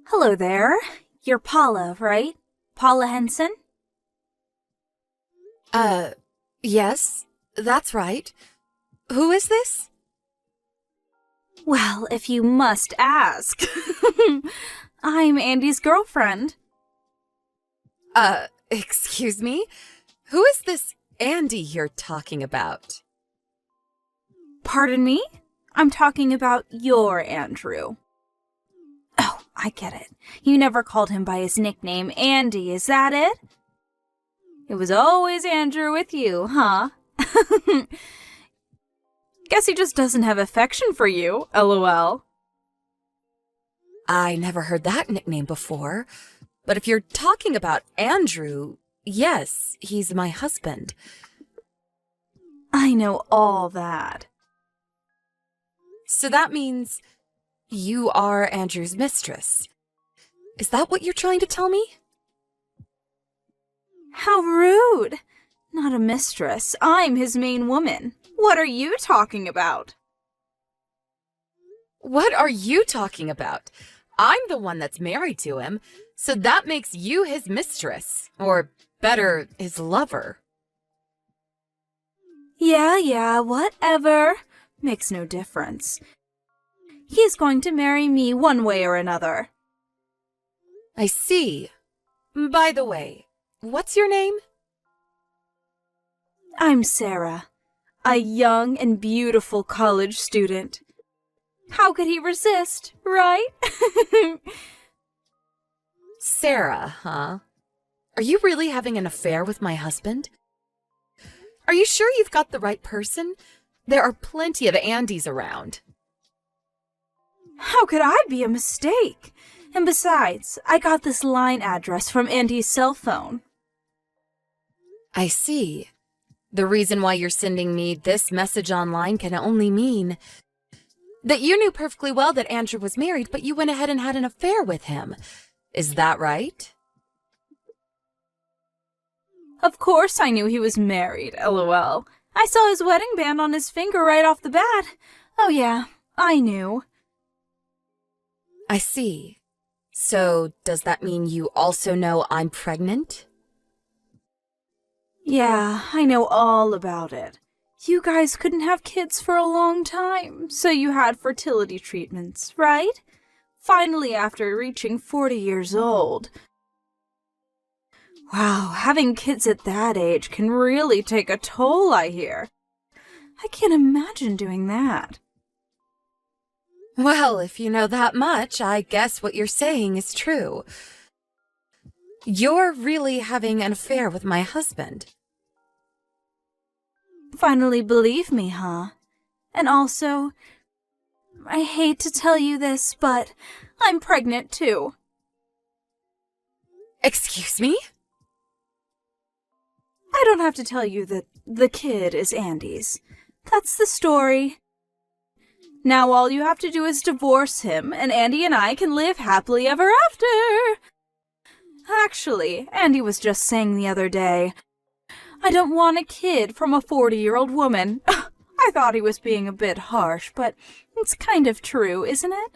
Hello there. You're Paula, right? Paula Henson? Yes, that's right. Who is this? Well, if you must ask. I'm Andy's girlfriend. Excuse me? Who is this Andy you're talking about? Pardon me? I'm talking about your Andrew. Oh, I get it. You never called him by his nickname, Andy, is that it? It was always Andrew with you, huh? Guess he just doesn't have affection for you, lol. I never heard that nickname before, but if you're talking about Andrew, yes, he's my husband. I know all that. So that means you are Andrew's mistress. Is that what you're trying to tell me? How rude! Not a mistress. I'm his main woman. What are you talking about? What are you talking about? I'm the one that's married to him, so that makes you his mistress. Or better, his lover. Yeah, whatever. Makes no difference. He's going to marry me one way or another. I see. By the way, what's your name? I'm Sarah, a young and beautiful college student. How could he resist, right? Sarah, huh? Are you really having an affair with my husband? Are you sure you've got the right person? There are plenty of Andys around. How could I be a mistake? And besides, I got this line address from Andy's cell phone. I see. The reason why you're sending me this message online can only mean that you knew perfectly well that Andrew was married, but you went ahead and had an affair with him. Is that right? Of course I knew he was married, lol. I saw his wedding band on his finger right off the bat. Oh yeah, I knew. I see. So, does that mean you also know I'm pregnant? Yeah, I know all about it. You guys couldn't have kids for a long time, so you had fertility treatments, right? Finally, after reaching 40 years old. Wow, having kids at that age can really take a toll, I hear. I can't imagine doing that. Well, if you know that much, I guess what you're saying is true. You're really having an affair with my husband. Finally believe me, huh? And also, I hate to tell you this, but I'm pregnant too. Excuse me? I don't have to tell you that the kid is Andy's. That's the story. Now all you have to do is divorce him, and Andy and I can live happily ever after. Actually, Andy was just saying the other day, I don't want a kid from a 40-year-old woman. I thought he was being a bit harsh, but it's kind of true, isn't it?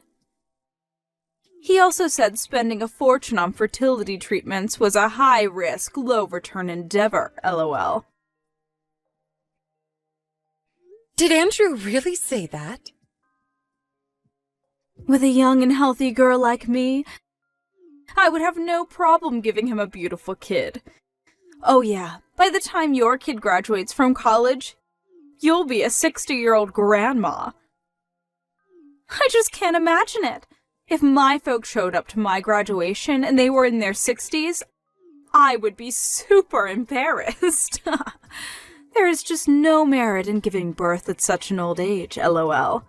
He also said spending a fortune on fertility treatments was a high-risk, low-return endeavor, lol. Did Andrew really say that? With a young and healthy girl like me, I would have no problem giving him a beautiful kid. Oh yeah, by the time your kid graduates from college, you'll be a 60-year-old grandma. I just can't imagine it. If my folks showed up to my graduation and they were in their 60s, I would be super embarrassed. There is just no merit in giving birth at such an old age, lol.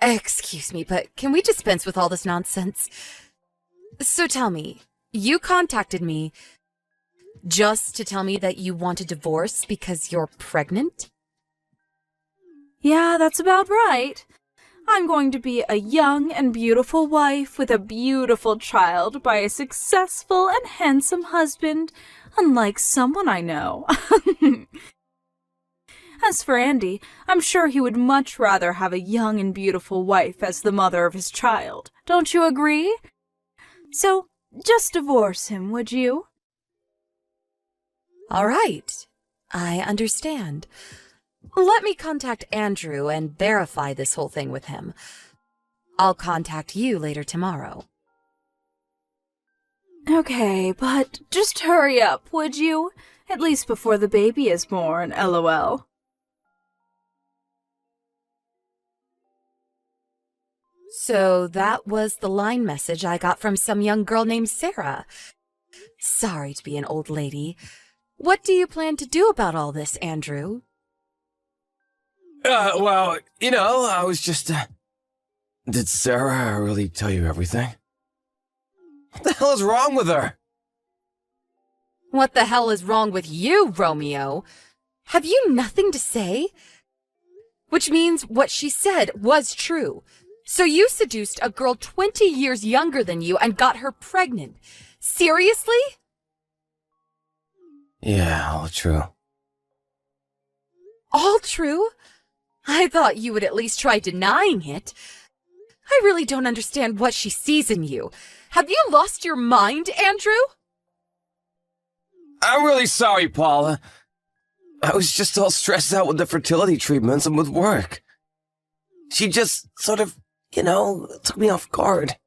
Excuse me, but can we dispense with all this nonsense? So tell me, you contacted me just to tell me that you want a divorce because you're pregnant? Yeah, that's about right. I'm going to be a young and beautiful wife with a beautiful child by a successful and handsome husband, unlike someone I know. As for Andy, I'm sure he would much rather have a young and beautiful wife as the mother of his child. Don't you agree? So, just divorce him, would you? All right. I understand. Let me contact Andrew and verify this whole thing with him. I'll contact you later tomorrow. Okay, but just hurry up, would you? At least before the baby is born, LOL. So that was the line message I got from some young girl named Sarah. Sorry to be an old lady. What do you plan to do about all this, Andrew? Well, I was just, Did Sarah really tell you everything? What the hell is wrong with her? What the hell is wrong with you, Romeo? Have you nothing to say? Which means what she said was true. So you seduced a girl 20 years younger than you and got her pregnant. Seriously? Yeah, all true. All true? I thought you would at least try denying it. I really don't understand what she sees in you. Have you lost your mind, Andrew? I'm really sorry, Paula. I was just all stressed out with the fertility treatments and with work. She just sort of, took me off guard.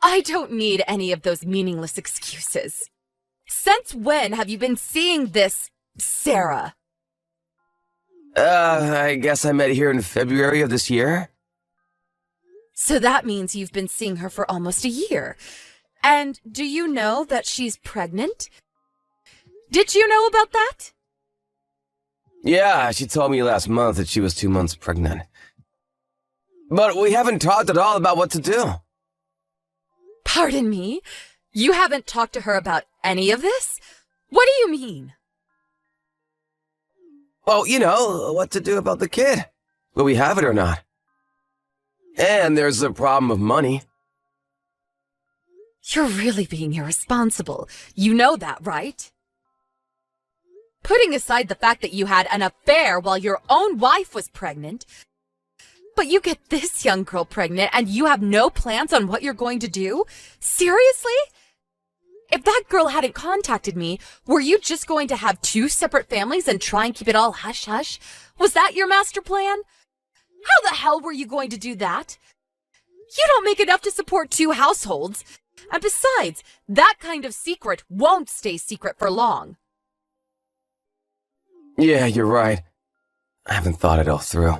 I don't need any of those meaningless excuses. Since when have you been seeing this Sarah? I guess I met here in February of this year. So that means you've been seeing her for almost a year. And do you know that she's pregnant? Did you know about that? Yeah, she told me last month that she was 2 months pregnant. But we haven't talked at all about what to do. Pardon me? You haven't talked to her about any of this? What do you mean? Well, what to do about the kid. Will we have it or not? And there's the problem of money. You're really being irresponsible. You know that, right? Putting aside the fact that you had an affair while your own wife was pregnant, but you get this young girl pregnant and you have no plans on what you're going to do? Seriously? If that girl hadn't contacted me, were you just going to have 2 separate families and try and keep it all hush-hush? Was that your master plan? How the hell were you going to do that? You don't make enough to support 2 households. And besides, that kind of secret won't stay secret for long. Yeah, you're right. I haven't thought it all through.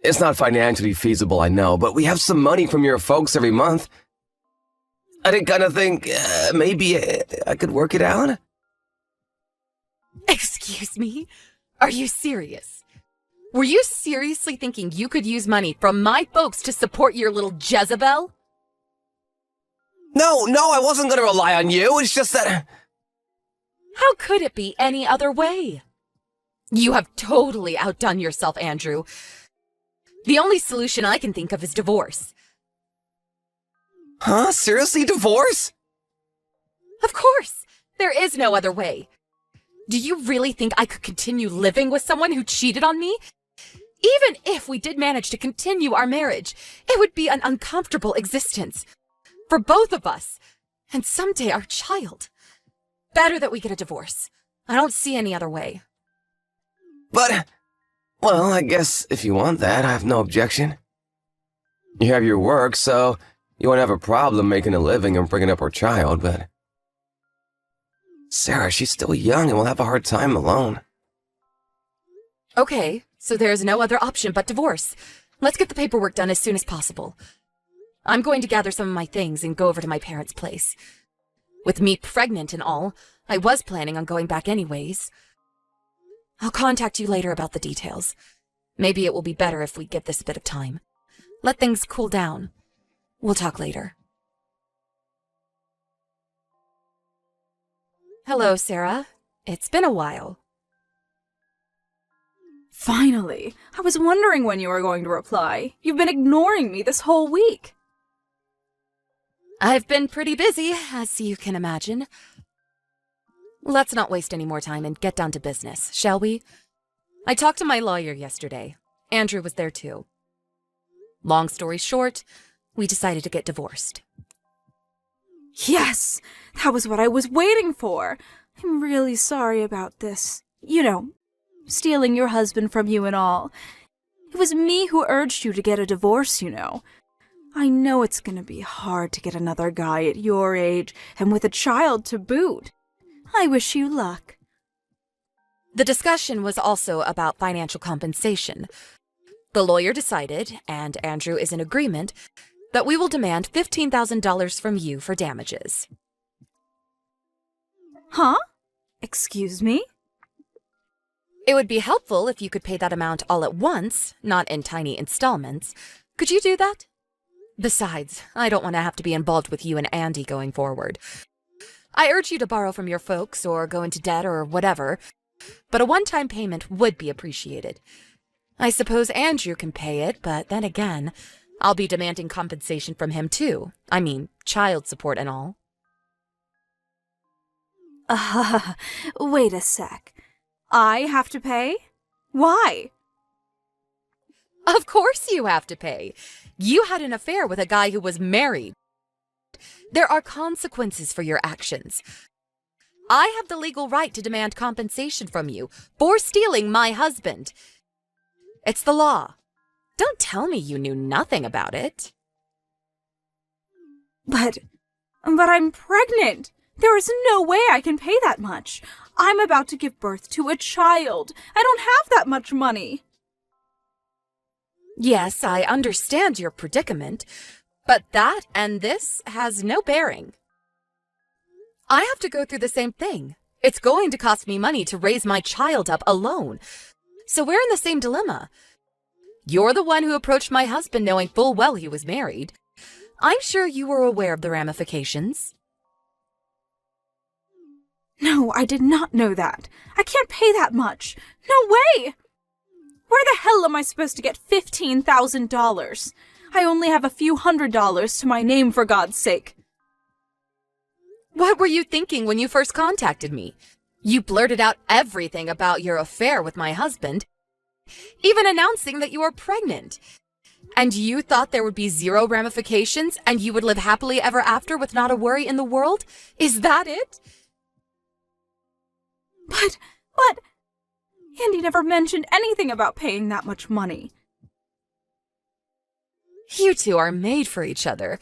It's not financially feasible, I know, but we have some money from your folks every month. I did kind of think maybe I could work it out. Excuse me? Are you serious? Were you seriously thinking you could use money from my folks to support your little Jezebel? No, I wasn't going to rely on you. It's just that... How could it be any other way? You have totally outdone yourself, Andrew. The only solution I can think of is divorce. Huh? Seriously? Divorce? Of course! There is no other way. Do you really think I could continue living with someone who cheated on me? Even if we did manage to continue our marriage, it would be an uncomfortable existence. For both of us. And someday our child. Better that we get a divorce. I don't see any other way. But, well, I guess if you want that, I have no objection. You have your work, so you won't have a problem making a living and bringing up our child, but... Sarah, she's still young and will have a hard time alone. Okay, so there's no other option but divorce. Let's get the paperwork done as soon as possible. I'm going to gather some of my things and go over to my parents' place. With me pregnant and all, I was planning on going back anyways. I'll contact you later about the details. Maybe it will be better if we give this a bit of time. Let things cool down. We'll talk later. Hello, Sarah. It's been a while. Finally! I was wondering when you were going to reply. You've been ignoring me this whole week. I've been pretty busy, as you can imagine. Let's not waste any more time and get down to business, shall we? I talked to my lawyer yesterday. Andrew was there too. Long story short, we decided to get divorced. Yes! That was what I was waiting for! I'm really sorry about this. You know, stealing your husband from you and all. It was me who urged you to get a divorce, you know. I know it's gonna be hard to get another guy at your age, and with a child to boot. I wish you luck. The discussion was also about financial compensation. The lawyer decided, and Andrew is in agreement, that we will demand $15,000 from you for damages. Huh? Excuse me? It would be helpful if you could pay that amount all at once, not in tiny installments. Could you do that? Besides, I don't want to have to be involved with you and Andy going forward. I urge you to borrow from your folks or go into debt or whatever, but a one-time payment would be appreciated. I suppose Andrew can pay it, but then again, I'll be demanding compensation from him too. I mean, child support and all. Wait a sec. I have to pay? Why? Of course you have to pay. You had an affair with a guy who was married. There are consequences for your actions. I have the legal right to demand compensation from you for stealing my husband. It's the law. Don't tell me you knew nothing about it. But I'm pregnant. There is no way I can pay that much. I'm about to give birth to a child. I don't have that much money. Yes, I understand your predicament, but that and this has no bearing. I have to go through the same thing. It's going to cost me money to raise my child up alone. So we're in the same dilemma. You're the one who approached my husband knowing full well he was married. I'm sure you were aware of the ramifications. No, I did not know that. I can't pay that much. No way! Where the hell am I supposed to get $15,000? I only have a few $100s to my name, for God's sake. What were you thinking when you first contacted me? You blurted out everything about your affair with my husband, even announcing that you were pregnant. And you thought there would be zero ramifications and you would live happily ever after with not a worry in the world? Is that it? But, Andy never mentioned anything about paying that much money. You two are made for each other.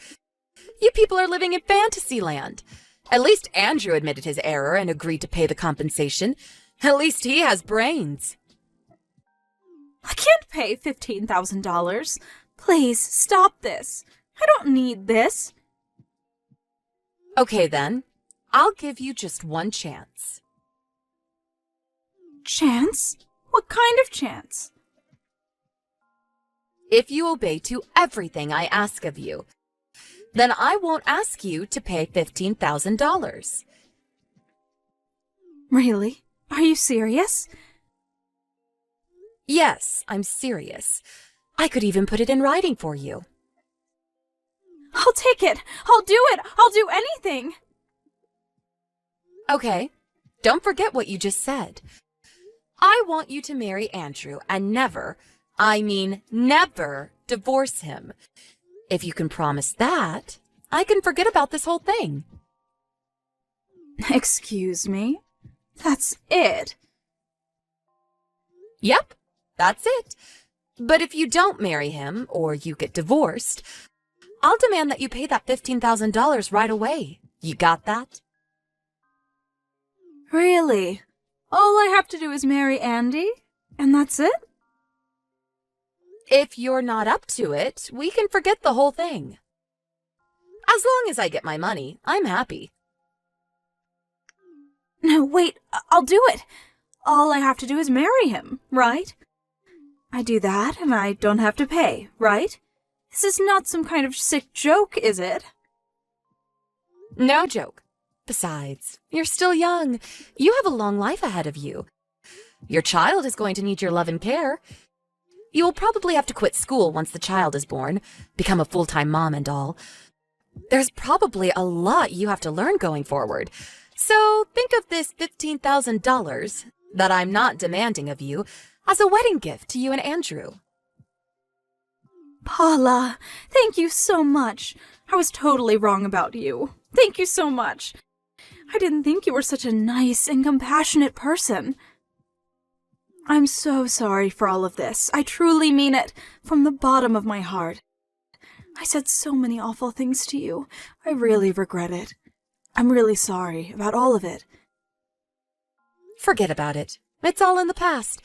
You people are living in fantasy land. At least Andrew admitted his error and agreed to pay the compensation. At least he has brains. I can't pay $15,000. Please, stop this. I don't need this. Okay then, I'll give you just one chance. Chance? What kind of chance? If you obey to everything I ask of you, then I won't ask you to pay $15,000. Really? Are you serious? Yes, I'm serious. I could even put it in writing for you. I'll take it. I'll do it. I'll do anything. Okay, don't forget what you just said. I want you to marry Andrew and never, I mean never, divorce him. If you can promise that, I can forget about this whole thing. Excuse me? That's it. Yep, that's it. But if you don't marry him, or you get divorced, I'll demand that you pay that $15,000 right away. You got that? Really? All I have to do is marry Andy? And that's it? If you're not up to it, we can forget the whole thing. As long as I get my money, I'm happy. No, wait, I'll do it. All I have to do is marry him, right? I do that and I don't have to pay, right? This is not some kind of sick joke, is it? No joke. Besides, you're still young. You have a long life ahead of you. Your child is going to need your love and care. You will probably have to quit school once the child is born, become a full-time mom and all. There's probably a lot you have to learn going forward. So think of this $15,000 that I'm not demanding of you as a wedding gift to you and Andrew. Paula, thank you so much. I was totally wrong about you. Thank you so much. I didn't think you were such a nice and compassionate person. I'm so sorry for all of this. I truly mean it from the bottom of my heart. I said so many awful things to you. I really regret it. I'm really sorry about all of it. Forget about it. It's all in the past.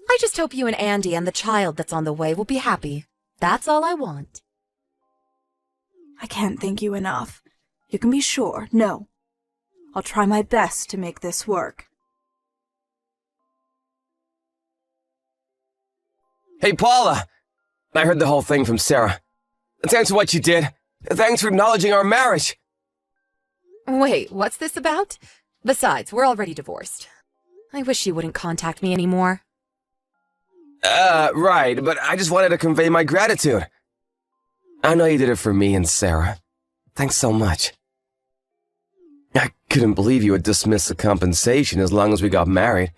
I just hope you and Andy and the child that's on the way will be happy. That's all I want. I can't thank you enough. You can be sure. No. I'll try my best to make this work. Hey, Paula! I heard the whole thing from Sarah. Thanks for what you did. Thanks for acknowledging our marriage. Wait, what's this about? Besides, we're already divorced. I wish you wouldn't contact me anymore. Right, but I just wanted to convey my gratitude. I know you did it for me and Sarah. Thanks so much. I couldn't believe you would dismiss the compensation as long as we got married.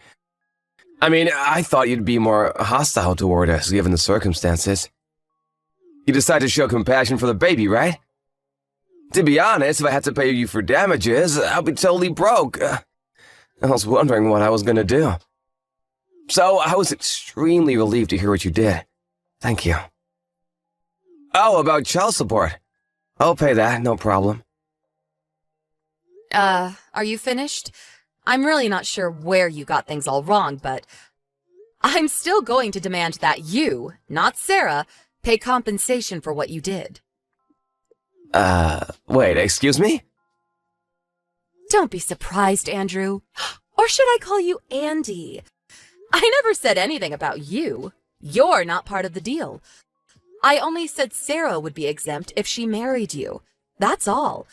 I mean, I thought you'd be more hostile toward us, given the circumstances. You decided to show compassion for the baby, right? To be honest, if I had to pay you for damages, I'd be totally broke. I was wondering what I was gonna do. So I was extremely relieved to hear what you did. Thank you. Oh, about child support. I'll pay that, no problem. Are you finished? I'm really not sure where you got things all wrong, but I'm still going to demand that you, not Sarah, pay compensation for what you did. Wait, excuse me? Don't be surprised, Andrew. Or should I call you Andy? I never said anything about you. You're not part of the deal. I only said Sarah would be exempt if she married you. That's all.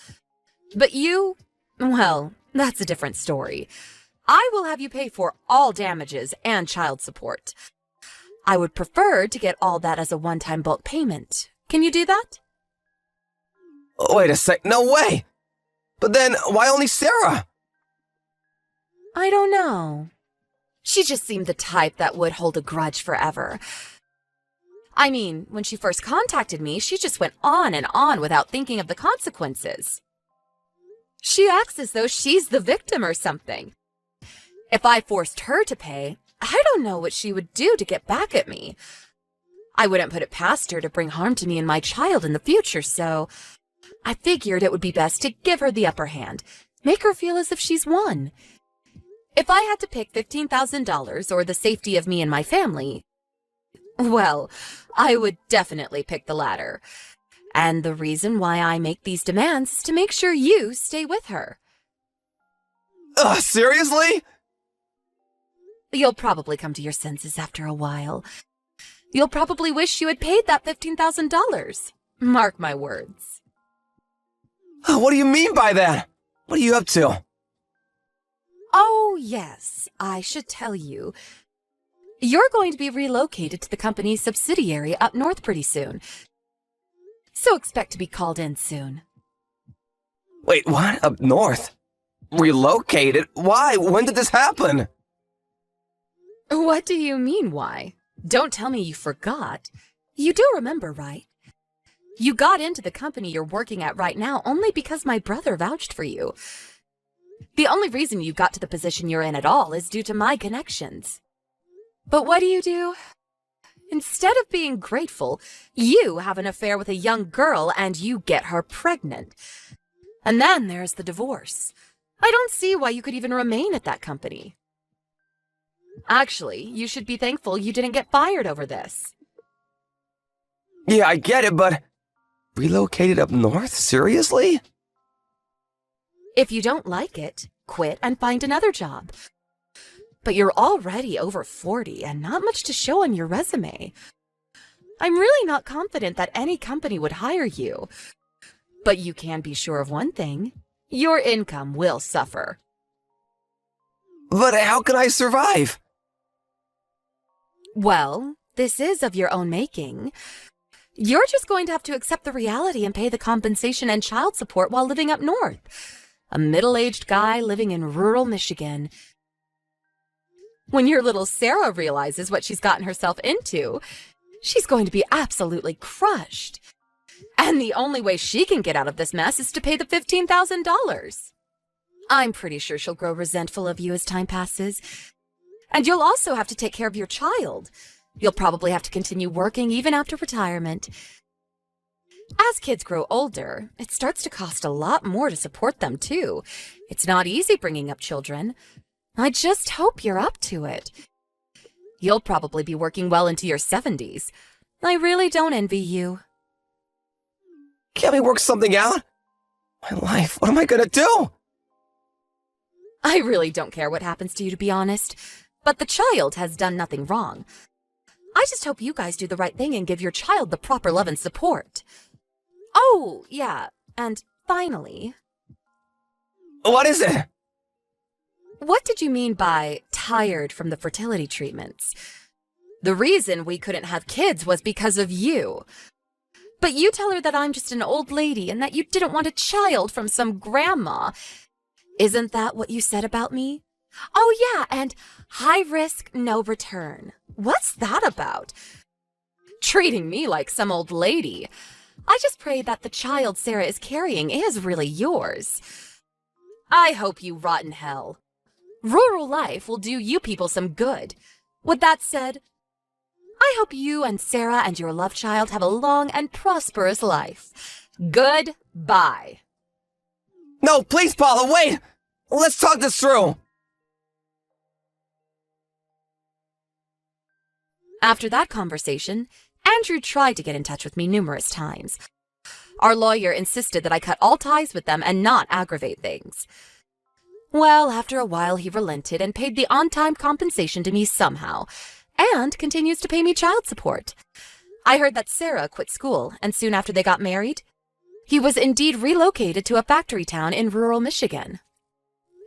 But you, well, that's a different story. I will have you pay for all damages and child support. I would prefer to get all that as a one-time bulk payment. Can you do that? Wait a sec, no way! But then, why only Sarah? I don't know. She just seemed the type that would hold a grudge forever. I mean, when she first contacted me, she just went on and on without thinking of the consequences. She acts as though she's the victim or something. If I forced her to pay, I don't know what she would do to get back at me. I wouldn't put it past her to bring harm to me and my child in the future, so I figured it would be best to give her the upper hand, make her feel as if she's won. If I had to pick $15,000 or the safety of me and my family, well, I would definitely pick the latter. And the reason why I make these demands is to make sure you stay with her. Seriously? You'll probably come to your senses after a while. You'll probably wish you had paid that $15,000. Mark my words. What do you mean by that? What are you up to? Oh, yes, I should tell you. You're going to be relocated to the company's subsidiary up north pretty soon. So expect to be called in soon. Wait, what? Up north? Relocated? Why? When did this happen? What do you mean, why? Don't tell me you forgot. You do remember, right? You got into the company you're working at right now only because my brother vouched for you. The only reason you got to the position you're in at all is due to my connections. But what do? Instead of being grateful, you have an affair with a young girl and you get her pregnant. And then there's the divorce. I don't see why you could even remain at that company. Actually, you should be thankful you didn't get fired over this. Yeah, I get it, but relocated up north? Seriously? If you don't like it, quit and find another job. But you're already over 40 and not much to show on your resume. I'm really not confident that any company would hire you. But you can be sure of one thing. Your income will suffer. But how can I survive? Well, this is of your own making. You're just going to have to accept the reality and pay the compensation and child support while living up north. a middle-aged guy living in rural Michigan. When your little Sarah realizes what she's gotten herself into, she's going to be absolutely crushed. And the only way she can get out of this mess is to pay the $15,000. I'm pretty sure she'll grow resentful of you as time passes. And you'll also have to take care of your child. You'll probably have to continue working even after retirement. As kids grow older, it starts to cost a lot more to support them, too. It's not easy bringing up children. I just hope you're up to it. You'll probably be working well into your 70s. I really don't envy you. Can't we work something out? My life, what am I gonna do? I really don't care what happens to you, to be honest. But the child has done nothing wrong. I just hope you guys do the right thing and give your child the proper love and support. Oh, yeah, and finally... What is it? What did you mean by tired from the fertility treatments? The reason we couldn't have kids was because of you. But you tell her that I'm just an old lady and that you didn't want a child from some grandma. Isn't that what you said about me? Oh yeah, and high risk, no return. What's that about? Treating me like some old lady. I just pray that the child Sarah is carrying is really yours. I hope you rot in hell. Rural life will do you people some good. With that said, I hope you and Sarah and your love child have a long and prosperous life. Goodbye. No, please, Paula, wait! Let's talk this through! After that conversation, Andrew tried to get in touch with me numerous times. Our lawyer insisted that I cut all ties with them and not aggravate things. Well, after a while he relented and paid the on-time compensation to me somehow, and continues to pay me child support. I heard that Sarah quit school, and soon after they got married, he was indeed relocated to a factory town in rural Michigan.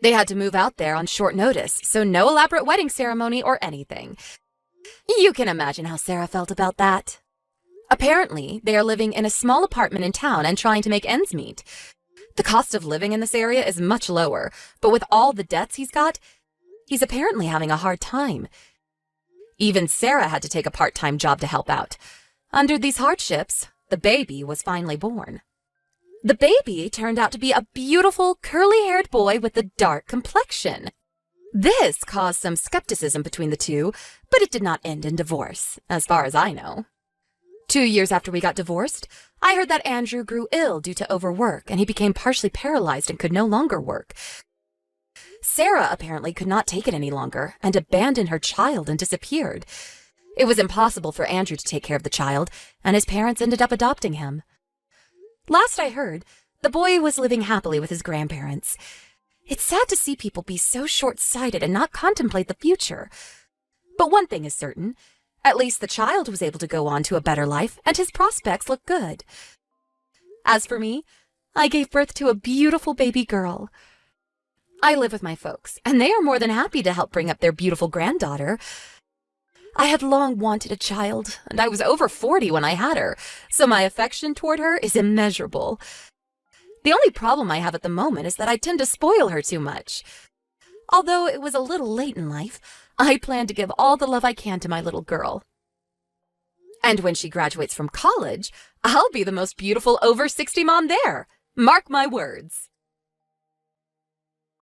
They had to move out there on short notice, so no elaborate wedding ceremony or anything. You can imagine how Sarah felt about that. Apparently, they are living in a small apartment in town and trying to make ends meet. The cost of living in this area is much lower, but with all the debts he's got, he's apparently having a hard time. Even Sarah had to take a part-time job to help out. Under these hardships, the baby was finally born. The baby turned out to be a beautiful, curly-haired boy with a dark complexion. This caused some skepticism between the two, but it did not end in divorce, as far as I know. 2 years after we got divorced, I heard that Andrew grew ill due to overwork, and he became partially paralyzed and could no longer work. Sarah apparently could not take it any longer and abandoned her child and disappeared. It was impossible for Andrew to take care of the child, and his parents ended up adopting him. Last I heard, the boy was living happily with his grandparents. It's sad to see people be so short-sighted and not contemplate the future. But one thing is certain. At least the child was able to go on to a better life, and his prospects look good. As for me, I gave birth to a beautiful baby girl. I live with my folks, and they are more than happy to help bring up their beautiful granddaughter. I had long wanted a child, and I was over 40 when I had her, so my affection toward her is immeasurable. The only problem I have at the moment is that I tend to spoil her too much. Although it was a little late in life, I plan to give all the love I can to my little girl. And when she graduates from college, I'll be the most beautiful over 60 mom there. Mark my words.